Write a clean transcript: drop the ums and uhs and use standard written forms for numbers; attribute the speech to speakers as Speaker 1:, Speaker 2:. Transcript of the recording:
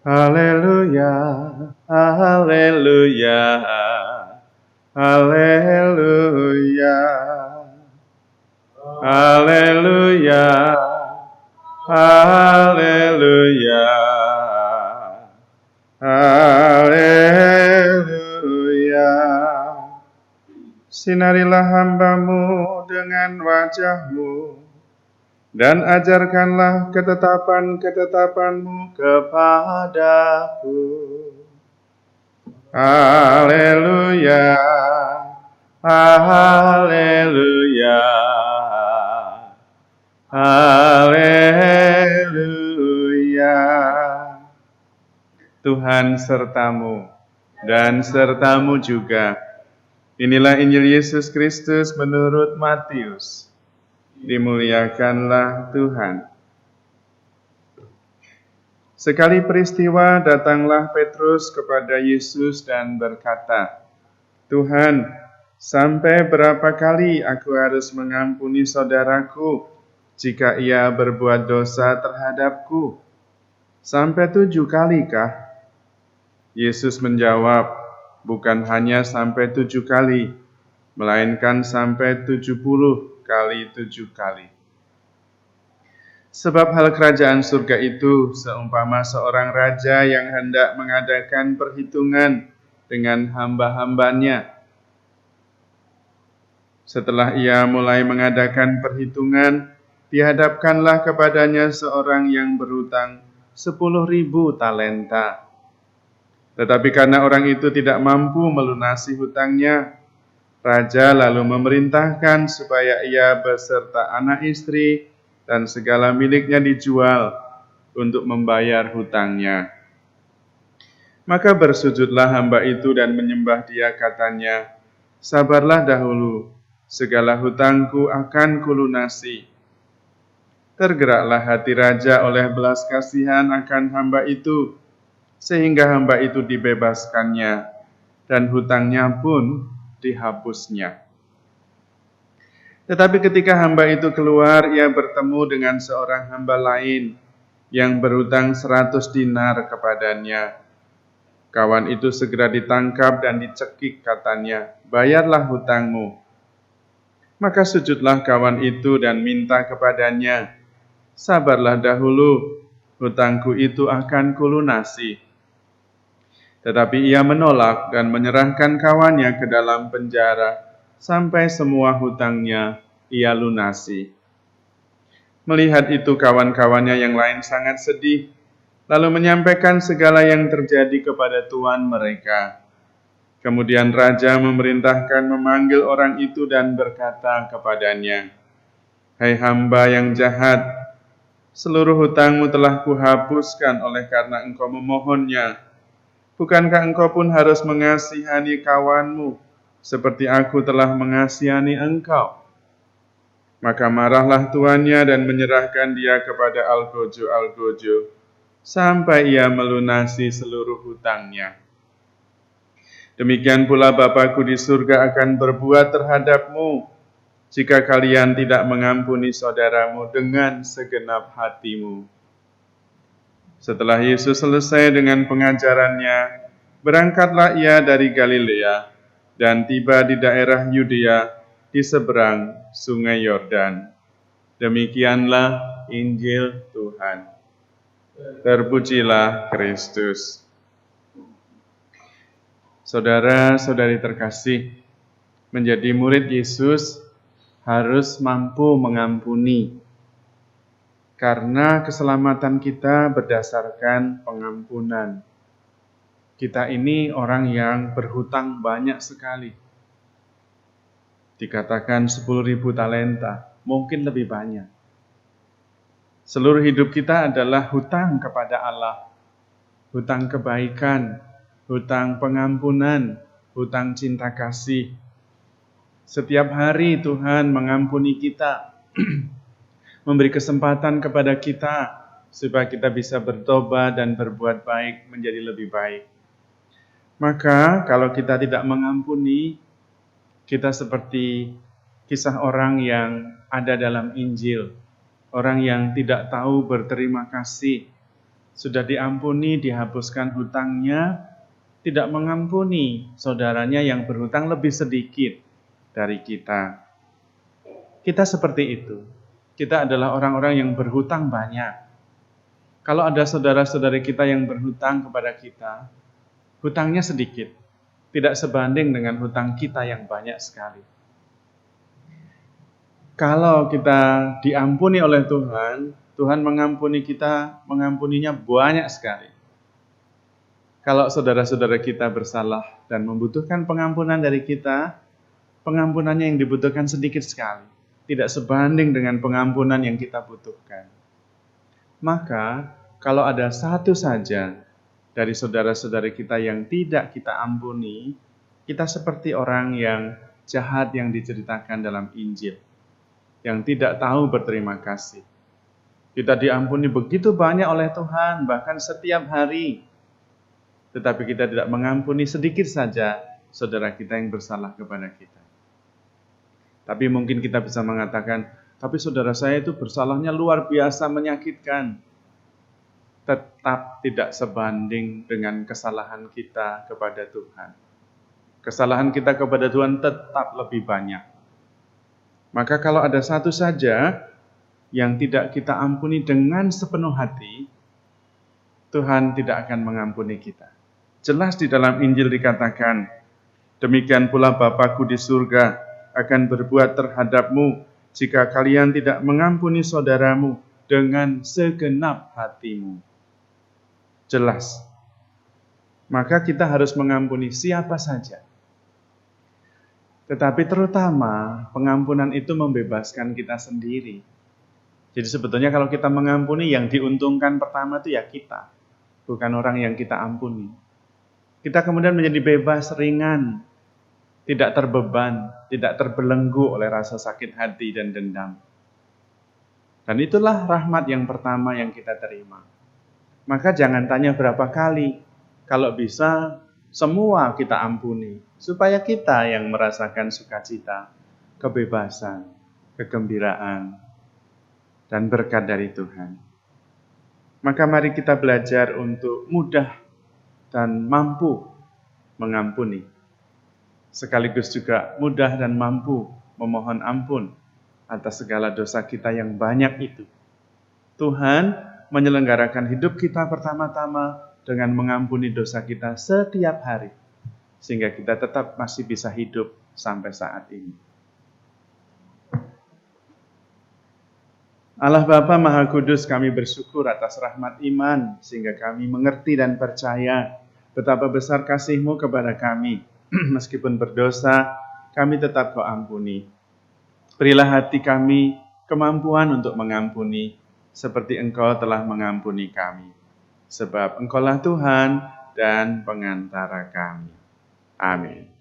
Speaker 1: Haleluya, haleluya, haleluya, haleluya, haleluya, haleluya. Sinarilah hamba-Mu dengan wajah-Mu, dan ajarkanlah ketetapan-ketetapan-Mu kepadaku. Haleluya, haleluya, haleluya. Tuhan sertamu dan sertamu juga. Inilah Injil Yesus Kristus menurut Matius. Dimuliakanlah Tuhan. Sekali peristiwa datanglah Petrus kepada Yesus dan berkata, Tuhan, sampai berapa kali aku harus mengampuni saudaraku jika ia berbuat dosa terhadapku? Sampai 7 kalikah? Yesus menjawab, bukan hanya sampai 7 kali, melainkan sampai 70 kali 7 kali. Sebab hal kerajaan surga itu seumpama seorang raja yang hendak mengadakan perhitungan dengan hamba-hambanya. Setelah ia mulai mengadakan perhitungan, dihadapkanlah kepadanya seorang yang berhutang 10.000 talenta. Tetapi karena orang itu tidak mampu melunasi hutangnya, raja lalu memerintahkan supaya ia beserta anak istri dan segala miliknya dijual untuk membayar hutangnya. Maka bersujudlah hamba itu dan menyembah dia, katanya, sabarlah dahulu, segala hutangku akan kulunasi. Tergeraklah hati raja oleh belas kasihan akan hamba itu, sehingga hamba itu dibebaskannya, dan hutangnya pun dihapusnya. Tetapi ketika hamba itu keluar, ia bertemu dengan seorang hamba lain yang berhutang 100 dinar kepadanya. Kawan itu segera ditangkap dan dicekik, katanya, bayarlah hutangmu. Maka sujudlah kawan itu dan minta kepadanya, sabarlah dahulu, hutangku itu akan kulunasi. Tetapi ia menolak dan menyerahkan kawannya ke dalam penjara sampai semua hutangnya ia lunasi. Melihat itu kawan-kawannya yang lain sangat sedih, lalu menyampaikan segala yang terjadi kepada tuan mereka. Kemudian raja memerintahkan memanggil orang itu dan berkata kepadanya, Hai hamba yang jahat, seluruh hutangmu telah kuhapuskan oleh karena engkau memohonnya. Bukankah engkau pun harus mengasihani kawanmu, seperti aku telah mengasihani engkau? Maka marahlah tuannya dan menyerahkan dia kepada algojo-algojo, sampai ia melunasi seluruh hutangnya. Demikian pula Bapa-Ku di surga akan berbuat terhadapmu, jika kalian tidak mengampuni saudaramu dengan segenap hatimu. Setelah Yesus selesai dengan pengajarannya, berangkatlah ia dari Galilea dan tiba di daerah Yudea di seberang Sungai Yordan. Demikianlah Injil Tuhan. Terpujilah Kristus. Saudara-saudari terkasih, menjadi murid Yesus harus mampu mengampuni. Karena keselamatan kita berdasarkan pengampunan. Kita ini orang yang berhutang banyak sekali. Dikatakan 10.000 talenta, mungkin lebih banyak. Seluruh hidup kita adalah hutang kepada Allah. Hutang kebaikan, hutang pengampunan, hutang cinta kasih. Setiap hari Tuhan mengampuni kita. Memberi kesempatan kepada kita supaya kita bisa bertobat dan berbuat baik menjadi lebih baik. Maka kalau kita tidak mengampuni, kita seperti kisah orang yang ada dalam Injil. Orang yang tidak tahu berterima kasih. Sudah diampuni, dihapuskan hutangnya, tidak mengampuni saudaranya yang berhutang lebih sedikit dari kita. Kita seperti itu. Kita adalah orang-orang yang berhutang banyak. Kalau ada saudara-saudari kita yang berhutang kepada kita, hutangnya sedikit, tidak sebanding dengan hutang kita yang banyak sekali. Kalau kita diampuni oleh Tuhan, Tuhan mengampuni kita, mengampuninya banyak sekali. Kalau saudara-saudara kita bersalah dan membutuhkan pengampunan dari kita, pengampunannya yang dibutuhkan sedikit sekali. Tidak sebanding dengan pengampunan yang kita butuhkan. Maka, kalau ada satu saja dari saudara-saudari kita yang tidak kita ampuni, kita seperti orang yang jahat yang diceritakan dalam Injil, yang tidak tahu berterima kasih. Kita diampuni begitu banyak oleh Tuhan, bahkan setiap hari. Tetapi kita tidak mengampuni sedikit saja saudara kita yang bersalah kepada kita. Tapi mungkin kita bisa mengatakan, tapi saudara saya itu bersalahnya luar biasa menyakitkan. Tetap tidak sebanding dengan kesalahan kita kepada Tuhan. Kesalahan kita kepada Tuhan tetap lebih banyak. Maka kalau ada satu saja yang tidak kita ampuni dengan sepenuh hati, Tuhan tidak akan mengampuni kita. Jelas di dalam Injil dikatakan, demikian pula Bapa-Ku di surga akan berbuat terhadapmu jika kalian tidak mengampuni saudaramu dengan segenap hatimu. Jelas. Maka kita harus mengampuni siapa saja. Tetapi terutama pengampunan itu membebaskan kita sendiri. Jadi sebetulnya kalau kita mengampuni, yang diuntungkan pertama itu ya kita, bukan orang yang kita ampuni. Kita kemudian menjadi bebas, ringan, tidak terbeban, tidak terbelenggu oleh rasa sakit hati dan dendam. Dan itulah rahmat yang pertama yang kita terima. Maka jangan tanya berapa kali, kalau bisa semua kita ampuni, supaya kita yang merasakan sukacita, kebebasan, kegembiraan, dan berkat dari Tuhan. Maka mari kita belajar untuk mudah dan mampu mengampuni. Sekaligus juga mudah dan mampu memohon ampun atas segala dosa kita yang banyak itu. Tuhan menyelenggarakan hidup kita pertama-tama dengan mengampuni dosa kita setiap hari, sehingga kita tetap masih bisa hidup sampai saat ini. Allah Bapa Maha Kudus, kami bersyukur atas rahmat iman, sehingga kami mengerti dan percaya betapa besar kasih-Mu kepada kami. Meskipun berdosa, kami tetap Kau ampuni. Berilah hati kami kemampuan untuk mengampuni, seperti Engkau telah mengampuni kami. Sebab Engkaulah Tuhan dan pengantara kami. Amin.